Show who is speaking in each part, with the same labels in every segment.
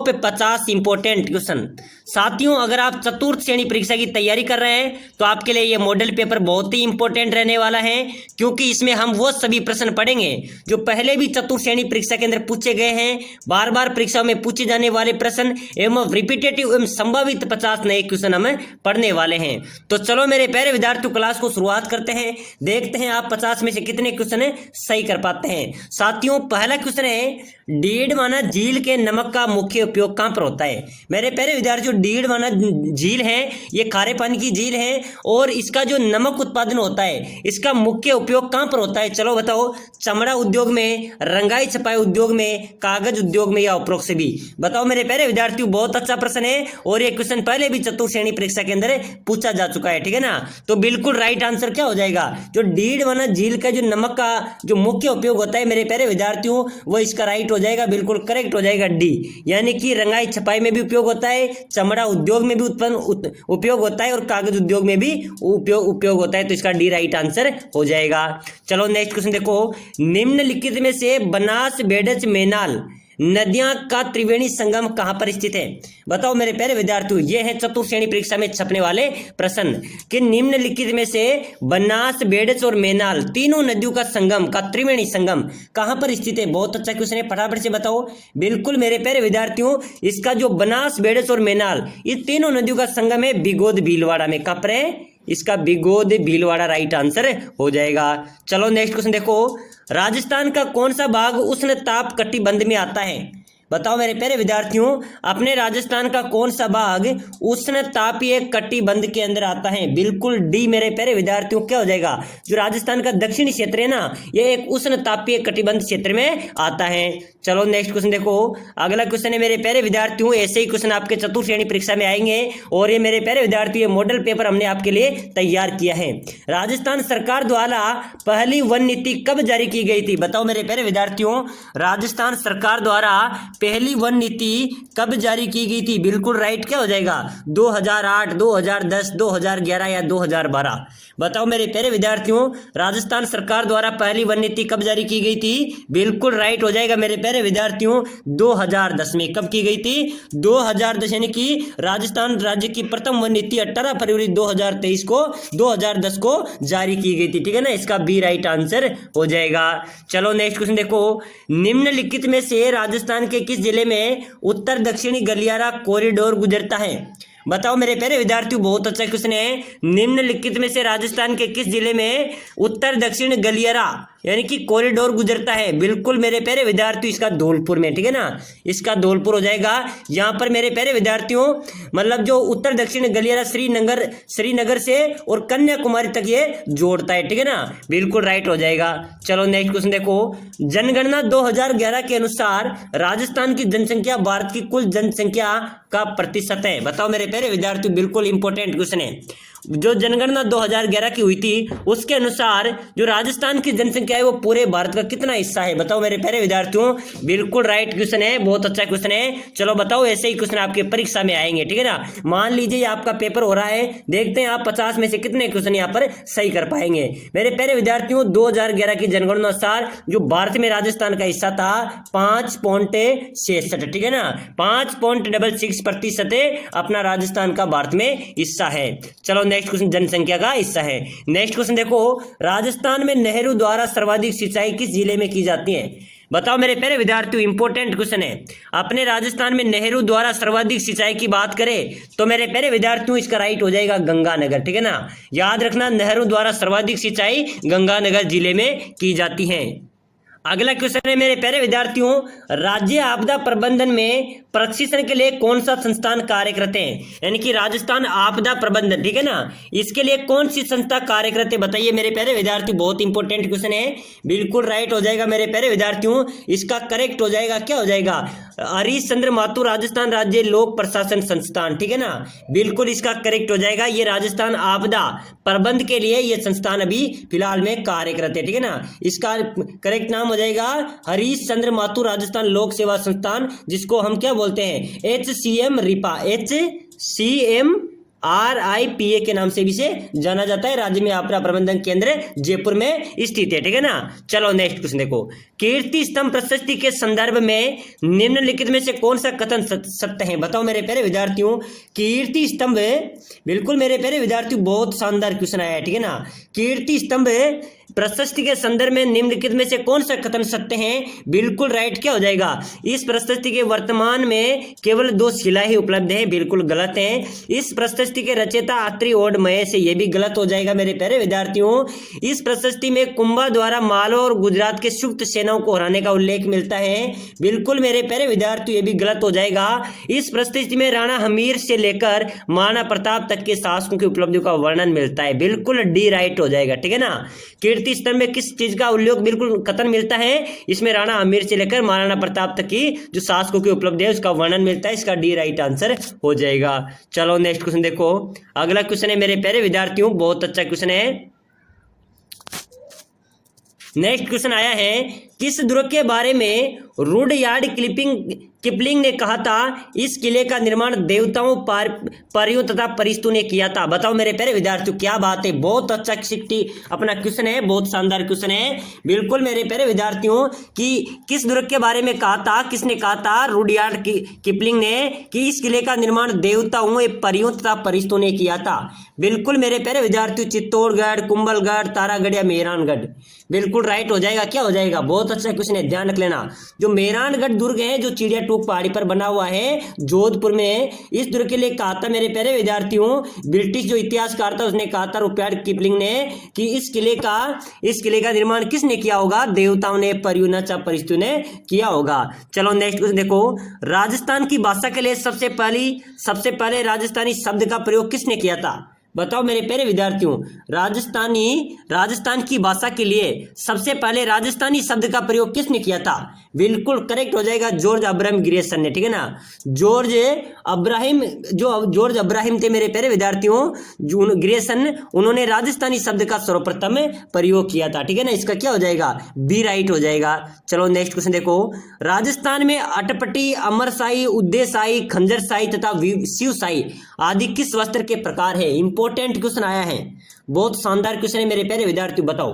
Speaker 1: पे 50 important question. साथियों, अगर आप चतुर्थ श्रेणी परीक्षा की तैयारी कर रहे हैं तो आपके लिए ये मॉडल पेपर बहुत ही इंपॉर्टेंट रहने वाला है, क्योंकि इसमें हम वो सभी प्रश्न पढ़ेंगे जो पहले भी चतुर्थ श्रेणी परीक्षा के अंदर पूछे गए हैं, बार बार परीक्षा में पूछे जाने वाले प्रश्न एवं रिपीटेटिव एवं संभावित 50 नए क्वेश्चन हमें पढ़ने वाले हैं। तो चलो मेरे प्यारे विद्यार्थियों, क्लास को शुरुआत करते हैं। देखते हैं आप 50 में से कितने क्वेश्चन सही कर पाते हैं। साथियों, पहला क्वेश्चन है, डीडवाना झील के नमक का मुख्य उपयोग कहां पर होता है। मेरे प्यारे विद्यार्थियों, डीडवाना झील है, ये खारे पानी की झील है और इसका जो नमक उत्पादन होता है इसका मुख्य उपयोग कहां पर होता है। चलो बताओ, चमड़ा उद्योग में, रंगाई छपाई उद्योग में, कागज उद्योग में या उपरोक्त से भी। बताओ मेरे प्यारे विद्यार्थियों, बहुत अच्छा प्रश्न है और ये क्वेश्चन पहले भी चतुर्थ श्रेणी परीक्षा के अंदर पूछा जा चुका है, ठीक है ना। तो बिल्कुल राइट आंसर क्या हो जाएगा, जो डीडवाना झील का जो नमक का जो मुख्य उपयोग होता है मेरे प्यारे विद्यार्थियों, वो इसका राइट हो जाएगा, बिल्कुल करेक्ट हो जाएगा डी। यानी कि रंगाई छपाई में भी उपयोग होता है, चमड़ा उद्योग में भी उपयोग होता है और कागज उद्योग में भी उपयोग होता है। तो इसका डी राइट आंसर हो जाएगा। चलो नेक्स्ट क्वेश्चन देखो, निम्नलिखित में से बनास, बेडच, मेनाल नदियां का त्रिवेणी संगम कहां पर स्थित है। बताओ मेरे प्यारे विद्यार्थियों, ये है चतुर्थ श्रेणी परीक्षा में छपने वाले प्रश्न कि निम्नलिखित में से बनास, बेडच और मेनाल तीनों नदियों का संगम का त्रिवेणी संगम कहां पर स्थित है। बहुत अच्छा क्वेश्चन है, फटाफट से बताओ। बिल्कुल मेरे प्यारे विद्यार्थियों, इसका जो बनास, बेडच और मेनाल ये तीनों नदियों का संगम है बिगोद भीलवाड़ा में। कहां पर है, इसका बिगोद भीलवाड़ा राइट आंसर हो जाएगा। चलो नेक्स्ट क्वेश्चन देखो, राजस्थान का कौन सा भाग उष्ण ताप कटिबंध में आता है। बताओ मेरे प्यारे विद्यार्थियों, अपने राजस्थान का कौन सा भाग उष्ण तापीय कटिबंध के अंदर आता है। बिल्कुल डी मेरे प्यारे विद्यार्थियों क्या हो जाएगा, जो राजस्थान का दक्षिणी क्षेत्र है ना, ये एक उष्ण तापीय कटिबंध क्षेत्र में आता है। चलो नेक्स्ट क्वेश्चन देखो, अगला क्वेश्चन है मेरे प्यारे विद्यार्थियों, ऐसे ही क्वेश्चन आपके चतुर्थ श्रेणी परीक्षा में आएंगे और ये मेरे प्यारे विद्यार्थियों, ये मॉडल पेपर हमने आपके लिए तैयार किया है। राजस्थान सरकार द्वारा पहली वन नीति कब जारी की गई थी। बताओ मेरे प्यारे विद्यार्थियों, राजस्थान सरकार द्वारा पहली वन नीति कब जारी की गई थी। बिल्कुल राइट क्या हो जाएगा, 2008, 2010, 2011 या 2012। बताओ मेरे प्यारे विद्यार्थियों, राजस्थान सरकार द्वारा पहली वन नीति कब जारी की गई थी। बिल्कुल राइट हो जाएगा मेरे प्यारे विद्यार्थियों, 2010 में। कब की गई थी, 2010, यानी कि राजस्थान राज्य की प्रथम वन नीति 18 फरवरी 2010 को जारी की गई थी, ठीक है ना। इसका बी राइट आंसर हो जाएगा। चलो नेक्स्ट क्वेश्चन देखो, निम्नलिखित में से राजस्थान के किस जिले में उत्तर दक्षिणी गलियारा कॉरिडोर गुजरता है। बताओ मेरे प्यारे विद्यार्थियों, बहुत अच्छा क्वेश्चन है, निम्नलिखित में से राजस्थान के किस जिले में उत्तर दक्षिण गलियारा यानी कि कॉरिडोर गुजरता है। बिल्कुल मेरे प्यारे विद्यार्थियों, इसका धौलपुर में, ठीक है ना, इसका धौलपुर हो जाएगा। यहाँ पर मेरे प्यारे विद्यार्थियों, मतलब जो उत्तर दक्षिण गलियारा श्रीनगर से और कन्याकुमारी तक ये जोड़ता है, ठीक है ना। बिल्कुल राइट हो जाएगा। चलो नेक्स्ट क्वेश्चन देखो, जनगणना 2011 के अनुसार राजस्थान की जनसंख्या भारत की कुल जनसंख्या का प्रतिशत है। बताओ मेरे प्यारे विद्यार्थियों, बिल्कुल इंपॉर्टेंट क्वेश्चन है। जो जनगणना 2011 की हुई थी उसके अनुसार जो राजस्थान की जनसंख्या है वो पूरे भारत का कितना हिस्सा है। बताओ मेरे प्यारे विद्यार्थियों, बिल्कुल राइट क्वेश्चन है, बहुत अच्छा क्वेश्चन है। चलो बताओ, ऐसे ही क्वेश्चन आपके परीक्षा में आएंगे, ठीक है ना। मान लीजिए आपका पेपर हो रहा है, देखते हैं आप 50 में से कितने क्वेश्चन यहाँ पर सही कर पाएंगे। मेरे प्यारे विद्यार्थियों, 2011 की जनगणना अनुसार जो भारत में राजस्थान का हिस्सा था 5.66, ठीक है ना, 5.66% अपना राजस्थान का भारत में हिस्सा है। चलो नेक्स्ट क्वेश्चन जनसंख्या का हिस्सा है। नेक्स्ट क्वेश्चन देखो, राजस्थान में नेहरू द्वारा सर्वाधिक सिंचाई किस जिले में की जाती है। बताओ मेरे प्यारे विद्यार्थियों, इंपॉर्टेंट क्वेश्चन है। अपने राजस्थान में नेहरू द्वारा सर्वाधिक सिंचाई की बात करें तो मेरे प्यारे विद्यार्थियों, इसका राइट हो जाएगा गंगानगर, ठीक है ना। याद रखना, नेहरू द्वारा सर्वाधिक सिंचाई गंगानगर जिले में की जाती है। अगला क्वेश्चन है मेरे प्यारे विद्यार्थियों, राज्य आपदा प्रबंधन में प्रशिक्षण के लिए कौन सा संस्थान कार्यरत है। यानी कि राजस्थान आपदा प्रबंधन, ठीक है ना, इसके लिए कौन सी संस्था कार्यरत है। बताइए मेरे प्यारे विद्यार्थियों, बहुत इंपॉर्टेंट क्वेश्चन है। बिल्कुल राइट हो जाएगा मेरे प्यारे विद्यार्थियों, इसका करेक्ट हो जाएगा, क्या हो जाएगा, हरीश चंद्र माथुर राजस्थान राज्य लोक प्रशासन संस्थान, ठीक है ना। बिल्कुल इसका करेक्ट हो जाएगा, ये राजस्थान आपदा प्रबंध के लिए ये संस्थान अभी फिलहाल में कार्यरत है, ठीक है ना। इसका करेक्ट नाम हो जाएगा हरीश चंद्र माथुर राजस्थान लोक सेवा संस्थान, जिसको हम क्या बोलते हैं, HCM रिपा, HCM RIPA के नाम से भी से जाना जाता है। राज्य में आपदा प्रबंधन केंद्र जयपुर में स्थित है, ठीक है ना। चलो नेक्स्ट क्वेश्चन देखो, कीर्ति स्तंभ प्रशस्ति के संदर्भ में निम्नलिखित में से कौन सा कथन सत्य है? बताओ मेरे प्यारे विद्यार्थियों। कीर्ति स्तंभ, बिल्कुल मेरे प्यारे विद्यार्थियों, बहुत शानदार क्वेश्चन आया है, ठीक है ना। कीर्ति स्तंभ प्रशस्ति के संदर्भ में निम्नलिखित में से कौन सा कथन सत्य है? बिल्कुल राइट क्या हो जाएगा? इस प्रशस्ति के वर्तमान में केवल 2 शिला ही उपलब्ध है, बिल्कुल गलत है। इस प्रशस्ति के रचयिता अत्रि ओड महेश है, ये भी गलत हो जाएगा मेरे प्यारे विद्यार्थियों। इस प्रशस्ति में कुंभा द्वारा मालवा और गुजरात के सुप्त सेनाओं को हराने का उल्लेख मिलता है, बिल्कुल मेरे प्यारे विद्यार्थियों, ये भी गलत हो जाएगा। इस प्रशस्ति में राणा हमीर से लेकर महाराणा प्रताप तक के शासकों की उपलब्धियों का वर्णन मिलता है, बिल्कुल डी राइट हो जाएगा, ठीक है ना। कीर्ति स्तंभ में किस चीज का उल्लेख बिल्कुल कथन मिलता है? इसमें राणा हमीर से लेकर महाराणा प्रताप तक की जो शासकों की उपलब्धि है उसका वर्णन मिलता है, इसका डी राइट आंसर हो जाएगा। चलो नेक्स्ट क्वेश्चन देखो। अगला क्वेश्चन है मेरे प्यारे विद्यार्थियों, बहुत अच्छा क्वेश्चन है। नेक्स्ट क्वेश्चन आया है, किस दुर्ग के बारे में रुडयार्ड किपलिंग ने कहा था इस किले का निर्माण देवताओं, परियों तथा परिस्तों ने किया था? बताओ मेरे प्यारे विद्यार्थियों, क्या बात है, बहुत अच्छा अपना क्वेश्चन है, बहुत शानदार क्वेश्चन है। बिल्कुल मेरे प्यारे विद्यार्थियों कि किस दुर्ग के बारे में कहा था, किसने कहा था? रुडयार्ड किपलिंग ने, कि इस किले का निर्माण देवताओं, परियों तथा परिस्तों ने किया था। बिल्कुल मेरे प्यारे विद्यार्थियों, चित्तौड़गढ़, कुंभलगढ़, तारागढ़ या मेहरानगढ़, बिल्कुल राइट हो जाएगा। क्या हो जाएगा? बहुत अच्छा क्वेश्चन है, ध्यान रख लेना। जो मेहरानगढ़ दुर्ग है जो चिड़िया टूक पहाड़ी पर बना हुआ है, जोधपुर में, इस दुर्ग के लिए कहा था मेरे प्यारे विद्यार्थियों, ब्रिटिश जो इतिहासकार था उसने कहा था, रुडयार्ड किपलिंग ने, कि इस किले का निर्माण किसने किया होगा? देवताओं ने, परियों ने, परिस्तों ने किया होगा। चलो नेक्स्ट क्वेश्चन देखो। राजस्थान की भाषा के लिए सबसे पहले राजस्थानी शब्द का प्रयोग किसने किया था? बताओ मेरे प्यारे विद्यार्थियों, राजस्थान की भाषा के लिए सबसे पहले राजस्थानी शब्द का प्रयोग किसने किया था? बिल्कुल करेक्ट हो जाएगा, जॉर्ज अब्राहम ग्रियर्सन ने, ठीक है ना। जॉर्ज अब्राहम थे मेरे प्यारे विद्यार्थियों, ग्रियर्सन, उन्होंने राजस्थानी शब्द का सर्वप्रथम प्रयोग किया था, ठीक है ना। इसका क्या हो जाएगा? बी राइट हो जाएगा। चलो नेक्स्ट क्वेश्चन देखो। राजस्थान में अटपटी, अमरशाही, उद्देशाही, खंजरशाही तथा शिवशाही आदि किस वस्त्र के प्रकार है? इंपॉर्टेंट क्वेश्चन आया है, बहुत शानदार क्वेश्चन है मेरे प्यारे विद्यार्थियों, बताओ।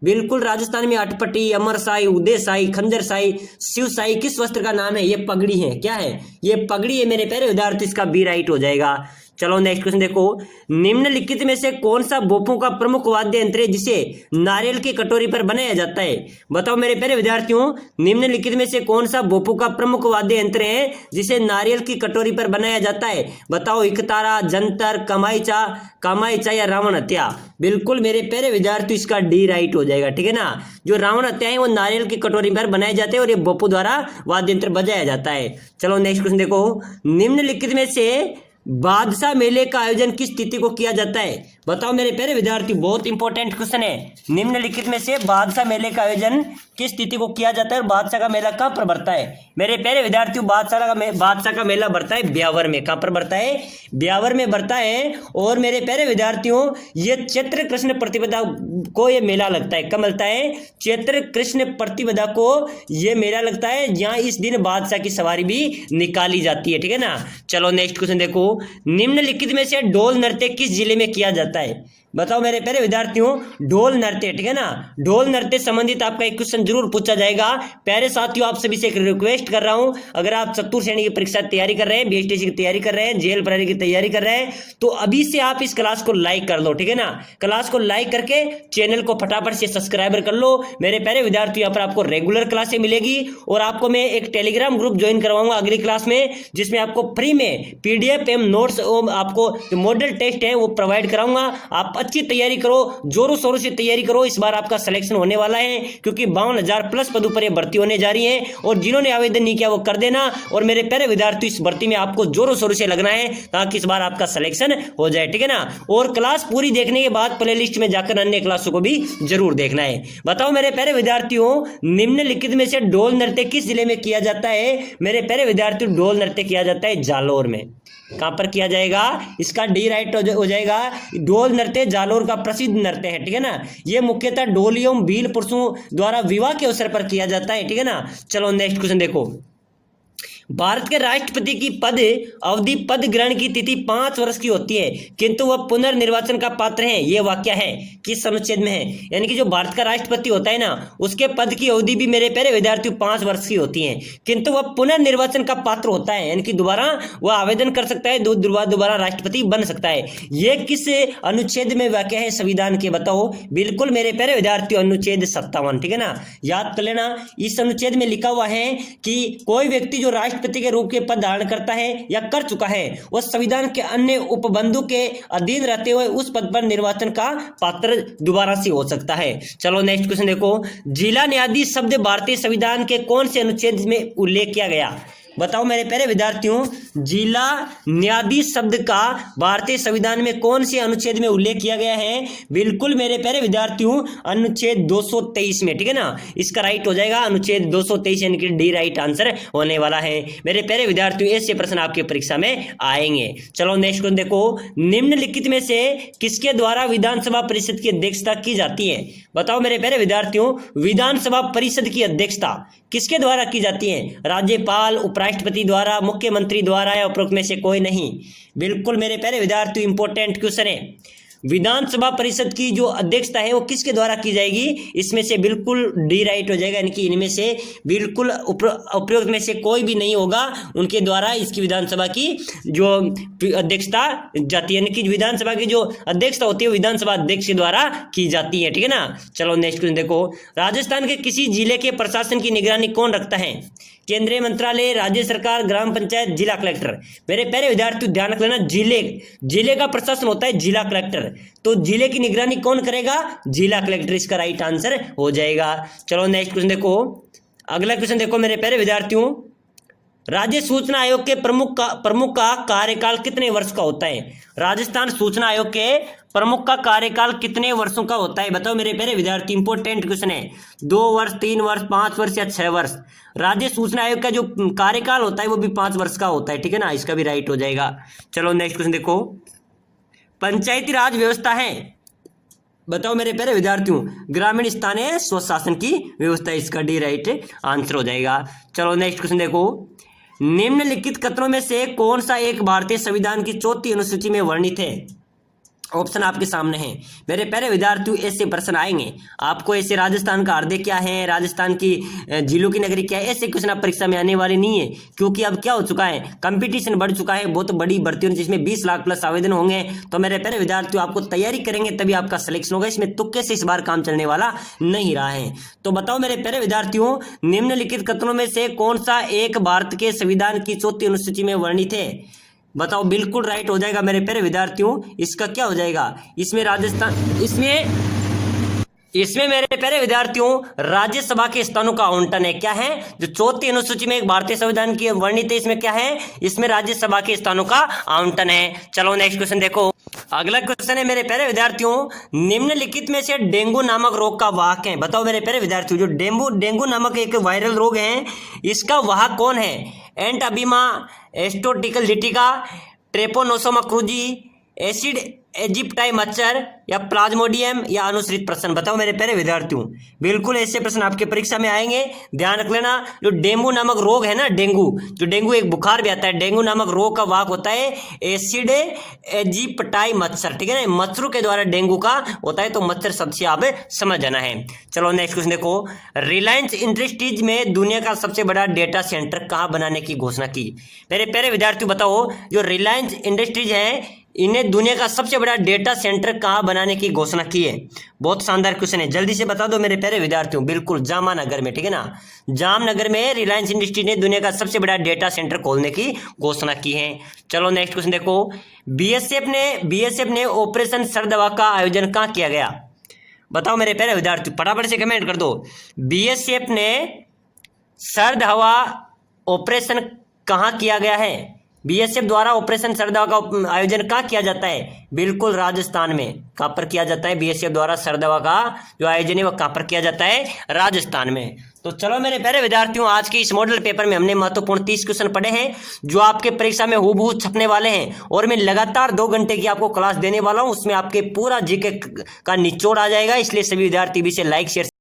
Speaker 1: बिल्कुल राजस्थान में अटपटी, अमरशाही, उद्देशाही, खंजरशाही, शिवशाही किस वस्त्र का नाम है? ये पगड़ी है। क्या है? ये पगड़ी है मेरे प्यारे विद्यार्थी, इसका बी राइट हो जाएगा। चलो नेक्स्ट क्वेश्चन देखो। निम्नलिखित में से कौन सा भोपों का प्रमुख वाद्य यंत्र है जिसे नारियल की कटोरी पर बनाया जाता है? बताओ मेरे प्यारे विद्यार्थियों, निम्नलिखित में से कौन सा भोपों का प्रमुख वाद्य यंत्र है जिसे नारियल की कटोरी पर बनाया जाता है? बताओ, इकतारा, जंतर, कामायचा या रावण हत्या? बिल्कुल मेरे प्यारे विद्यार्थी, इसका डी राइट हो जाएगा, ठीक है ना। जो रावण हत्या है वो नारियल की कटोरी पर बनाए जाते हैं और ये भोपों द्वारा वाद्य यंत्र बजाया जाता है। चलो नेक्स्ट क्वेश्चन देखो। निम्नलिखित में से बादशाह मेले का आयोजन किस तिथि को किया जाता है? बताओ मेरे प्यारे विद्यार्थी, बहुत इंपॉर्टेंट क्वेश्चन है। निम्नलिखित में से बादशाह मेले का आयोजन किस तिथि को किया जाता है और बादशाह का मेला कहाँ पर बढ़ता है? मेरे प्यारे विद्यार्थियों, बादशाह का मेला बढ़ता है ब्यावर में। कहाँ पर बढ़ता है? ब्यावर में बढ़ता है। और मेरे प्यारे विद्यार्थियों, ये चैत्र कृष्ण प्रतिपदा को ये मेला लगता है। कब लगता है? चैत्र कृष्ण प्रतिपदा को ये मेला लगता है, जहाँ इस दिन बादशाह की सवारी भी निकाली जाती है, ठीक है ना। चलो नेक्स्ट क्वेश्चन देखो। निम्नलिखित में से ढोल नृत्य किस जिले में किया जाता है? बताओ मेरे प्यारे विद्यार्थियों, ढोल नृत्य, ठीक है ना। ढोल नृत्य संबंधित आपका एक क्वेश्चन जरूर पूछा जाएगा। प्यारे साथियों, आप सभी से एक रिक्वेस्ट कर रहा हूं, अगर आप चतुर्थ श्रेणी की परीक्षा तैयारी कर रहे हैं, बीएसटीसी की तैयारी कर रहे हैं, जेएल प्रहरी की तैयारी कर रहे हैं, तो अभी से आप इस क्लास को लाइक कर लो, ठीक है ना। क्लास को लाइक करके चैनल को फटाफट से सब्सक्राइबर कर लो। मेरे प्यारे विद्यार्थियों, यहाँ पर आपको रेगुलर क्लासें मिलेगी और आपको मैं एक टेलीग्राम ग्रुप ज्वाइन करवाऊंगा अगली क्लास में, जिसमें आपको फ्री में पीडीएफ एवं नोट्स, आपको जो मॉडल टेस्ट है वो प्रोवाइड कराऊंगा। आप अच्छी तैयारी करो, जोरों शोरों से तैयारी करो। इस बार आपका सिलेक्शन होने वाला है, क्योंकि 52,000 प्लस पदों पर भर्ती होने जा रही है, और जिन्होंने आवेदन नहीं किया वो कर देना। और मेरे प्यारे विद्यार्थियों, इस भर्ती में आपको जोरों शोरों से लगना है ताकि इस बार आपका सिलेक्शन हो जाए, ठीक है ना। और क्लास पूरी देखने के बाद प्लेलिस्ट में जाकर अन्य क्लासों को भी जरूर देखना है। बताओ मेरे प्यारे विद्यार्थियों, निम्नलिखित में से ढोल नृत्य किस जिले में किया जाता है? मेरे प्यारे विद्यार्थियों, ढोल नृत्य किया जाता है जालोर में। कहां पर किया जाएगा? इसका डी राइट हो जाएगा। ढोल नृत्य जालोर का प्रसिद्ध नृत्य है, ठीक है ना। यह मुख्यतः ढोल एवं भील पुरुषों द्वारा विवाह के अवसर पर किया जाता है, ठीक है ना। चलो नेक्स्ट क्वेश्चन देखो। भारत के राष्ट्रपति की पद अवधि पद ग्रहण की तिथि 5 वर्ष की होती है, किंतु वह पुनर्निर्वाचन का पात्र है। यह वाक्य है किस अनुच्छेद में है? यानी कि जो भारत का राष्ट्रपति होता है ना, उसके पद की अवधि भी मेरे प्यारे विद्यार्थियों 5 वर्ष की होती है, किंतु वह पुनर्निर्वाचन का पात्र होता है, यानी कि दोबारा वह आवेदन कर सकता है, दोबारा राष्ट्रपति बन सकता है। यह किस अनुच्छेद में वाक्य है संविधान के? बताओ। बिल्कुल मेरे प्यारे विद्यार्थियों, अनुच्छेद 57, ठीक है ना, याद कर लेना। इस अनुच्छेद में लिखा हुआ है कि कोई व्यक्ति जो राष्ट्रपति के रूप के पद धारण करता है या कर चुका है, वह संविधान के अन्य उपबंधों के अधीन रहते हुए उस पद पर निर्वाचन का पात्र दोबारा से हो सकता है। चलो नेक्स्ट क्वेश्चन देखो, जिला न्यायाधीश शब्द भारतीय संविधान के कौन से अनुच्छेद में उल्लेख किया गया? बताओ मेरे प्यारे विद्यार्थियों, जिला न्यायाधीश शब्द का भारतीय संविधान में कौन से अनुच्छेद में उल्लेख किया गया है? बिल्कुल मेरे प्यारे विद्यार्थियों, अनुच्छेद 223 में, ठीक है ना। इसका राइट हो जाएगा अनुच्छेद 223, यानी कि डी राइट आंसर होने वाला है। मेरे प्यारे विद्यार्थियों, ऐसे प्रश्न आपके परीक्षा में आएंगे। चलो नेक्स्ट क्वेश्चन देखो, निम्नलिखित में से किसके द्वारा विधानसभा परिषद की अध्यक्षता की जाती है? बताओ मेरे प्यारे विद्यार्थियों, विधानसभा परिषद की अध्यक्षता किसके द्वारा की जाती है? राज्यपाल, उपराष्ट्रपति द्वारा, मुख्यमंत्री द्वारा या उपरोक्त में से कोई नहीं? बिल्कुल मेरे प्यारे विद्यार्थियों, इंपॉर्टेंट क्वेश्चन है। विधानसभा परिषद की जो अध्यक्षता है वो किसके द्वारा की जाएगी? इसमें से बिल्कुल डी राइट हो जाएगा, यानी कि इनमें से बिल्कुल उपरोक्त में से कोई भी नहीं होगा, उनके द्वारा इसकी विधानसभा की जो अध्यक्षता जाती है, यानी कि विधानसभा की जो अध्यक्षता होती है विधानसभा अध्यक्ष के द्वारा की जाती है, ठीक है ना। चलो नेक्स्ट क्वेश्चन देखो, राजस्थान के किसी जिले के प्रशासन की निगरानी कौन रखता है? केंद्रीय मंत्रालय, राज्य सरकार, ग्राम पंचायत, जिला कलेक्टर। मेरे प्यारे विद्यार्थियों ध्यान रख लेना, जिले का प्रशासन होता है जिला कलेक्टर, तो जिले की निगरानी कौन करेगा? जिला कलेक्टर, इसका राइट आंसर हो जाएगा। चलो नेक्स्ट क्वेश्चन देखो, अगला क्वेश्चन देखो मेरे प्यारे विद्यार्थियों, राज्य सूचना आयोग के प्रमुख का कार्यकाल कितने वर्ष का होता है? राजस्थान सूचना आयोग के प्रमुख का कार्यकाल कितने वर्षों का होता है? बताओ मेरे प्यारे विद्यार्थी, इंपॉर्टेंट क्वेश्चन है। 2 वर्ष, 3 वर्ष, 5 वर्ष या 6 वर्ष? राज्य सूचना आयोग का जो कार्यकाल होता है वो भी 5 वर्ष का होता है, ठीक है ना, इसका भी राइट हो जाएगा। चलो नेक्स्ट क्वेश्चन देखो, पंचायती राज व्यवस्था है, बताओ मेरे प्यारे विद्यार्थियों, ग्रामीण स्थानीय स्वशासन की व्यवस्था, इसका डी राइट आंसर हो जाएगा। चलो नेक्स्ट क्वेश्चन देखो, निम्नलिखित कथनों में से कौन सा एक भारतीय संविधान की 4वीं अनुसूची में वर्णित है? ऑप्शन आपके सामने है। मेरे प्यारे विद्यार्थियों, ऐसे प्रश्न आएंगे आपको, ऐसे राजस्थान का हृदय क्या है, राजस्थान की झीलों की नगरी क्या है, ऐसे क्वेश्चन आप परीक्षा में आने वाले नहीं है, क्योंकि अब क्या हो चुका है, कंपटीशन बढ़ चुका है, बहुत बड़ी भर्ती जिसमें 20 लाख प्लस आवेदन होंगे। तो मेरे प्यारे विद्यार्थियों, आपको तैयारी करेंगे तभी आपका सिलेक्शन होगा, इसमें तुक्के से इस बार काम चलने वाला नहीं रहा है। तो बताओ मेरे प्यारे विद्यार्थियों, निम्नलिखित कथनों में से कौन सा एक भारत के संविधान की 4वीं अनुसूची में वर्णित है? बताओ, बिल्कुल राइट हो जाएगा मेरे प्यारे विद्यार्थियों, इसका क्या हो जाएगा? इसमें राजस्थान, इसमें मेरे प्यारे विद्यार्थियों राज्यसभा के स्थानों का आवंटन है। क्या है? जो 4वीं अनुसूची में एक भारतीय संविधान की वर्णित है, इसमें क्या है? इसमें राज्यसभा के स्थानों का आवंटन है। चलो नेक्स्ट क्वेश्चन देखो, अगला क्वेश्चन है मेरे प्यारे विद्यार्थियों, निम्नलिखित में से डेंगू नामक रोग का वाहक है? बताओ मेरे प्यारे विद्यार्थियों, जो डेंगू नामक एक वायरल रोग है, इसका वाहक कौन है? एंट अबीमा, एस्टोटिकल लिटिका, ट्रेपोनोसोमा क्रूजी, एसिड इजिप्टाई मच्छर या प्लाज्मोडियम या अनुसरित प्रश्न? बताओ मेरे प्यारे विद्यार्थियों, बिल्कुल ऐसे प्रश्न आपके परीक्षा में आएंगे, ध्यान रख लेना। जो डेंगू नामक रोग है ना, डेंगू एक बुखार भी आता है, डेंगू नामक रोग का वाहक होता है एसिड इजिप्टाई मच्छर, ठीक है ना, मच्छरों के द्वारा डेंगू का होता है, तो मच्छर शब्द से आप समझ जाना है। चलो नेक्स्ट क्वेश्चन देखो, रिलायंस इंडस्ट्रीज में दुनिया का सबसे बड़ा डेटा सेंटर कहाँ बनाने की घोषणा की? मेरे प्यारे विद्यार्थियों बताओ, जो रिलायंस इंडस्ट्रीज है, इन्हें दुनिया का सबसे बड़ा डेटा सेंटर कहाँ बनाने की घोषणा की है? बहुत शानदार क्वेश्चन है, जल्दी से बता दो मेरे प्यारे विद्यार्थियों। बिल्कुल जामनगर में, ठीक है ना, जामनगर में रिलायंस इंडस्ट्री ने दुनिया का सबसे बड़ा डेटा सेंटर खोलने की घोषणा की है। चलो नेक्स्ट क्वेश्चन देखो, बीएसएफ ने ऑपरेशन सरदवा का आयोजन कहाँ किया गया? बताओ मेरे प्यारे विद्यार्थियों, फटाफट से कमेंट कर दो। बीएसएफ ने सर्द हवा ऑपरेशन कहाँ किया गया है? बीएसएफ द्वारा ऑपरेशन सरदवा का आयोजन कहाँ किया जाता है? बिल्कुल राजस्थान में। कहाँ पर किया जाता है? बीएसएफ द्वारा सरदवा का जो आयोजन है वो कहाँ पर किया जाता है? राजस्थान में। तो चलो मेरे प्यारे विद्यार्थियों, आज के इस मॉडल पेपर में हमने महत्वपूर्ण 30 क्वेश्चन पढ़े हैं जो आपके परीक्षा में हूबहू छपने वाले हैं, और मैं लगातार 2 घंटे की आपको क्लास देने वाला हूँ, उसमें आपके पूरा जीके का निचोड़ आ जाएगा। इसलिए सभी विद्यार्थी भी इसे लाइक शेयर